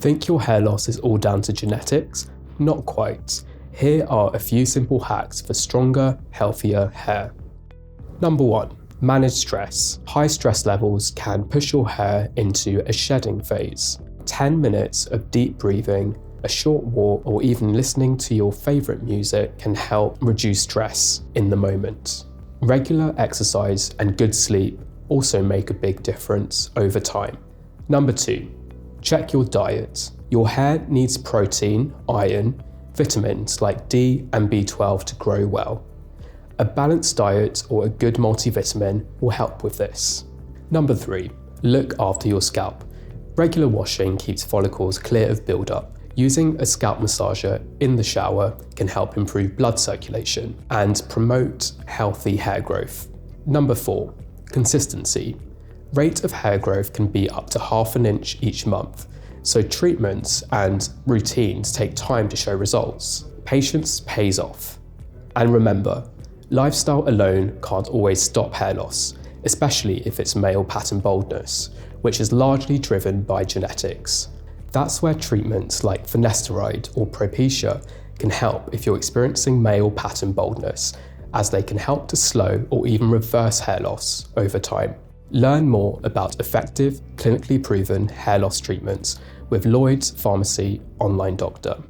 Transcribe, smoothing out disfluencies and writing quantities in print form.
Think your hair loss is all down to genetics? Not quite. Here are a few simple hacks for stronger, healthier hair. Number 1. Manage stress. High stress levels can push your hair into a shedding phase. 10 minutes of deep breathing, a short walk, or even listening to your favourite music can help reduce stress in the moment. Regular exercise and good sleep also make a big difference over time. Number 2. Check your diet. Your hair needs protein, iron, vitamins like D and B12 to grow well. A balanced diet or a good multivitamin will help with this. Number 3. Look after your scalp. Regular washing keeps follicles clear of buildup. Using a scalp massager in the shower can help improve blood circulation and promote healthy hair growth. Number 4. Consistency. Rate of hair growth can be up to ½ an inch each month, so treatments and routines take time to show results. Patience pays off. And remember, lifestyle alone can't always stop hair loss, especially if it's male pattern baldness, which is largely driven by genetics. That's where treatments like finasteride or Propecia can help if you're experiencing male pattern baldness, as they can help to slow or even reverse hair loss over time. Learn more about effective, clinically proven hair loss treatments with Lloyd's Pharmacy Online Doctor.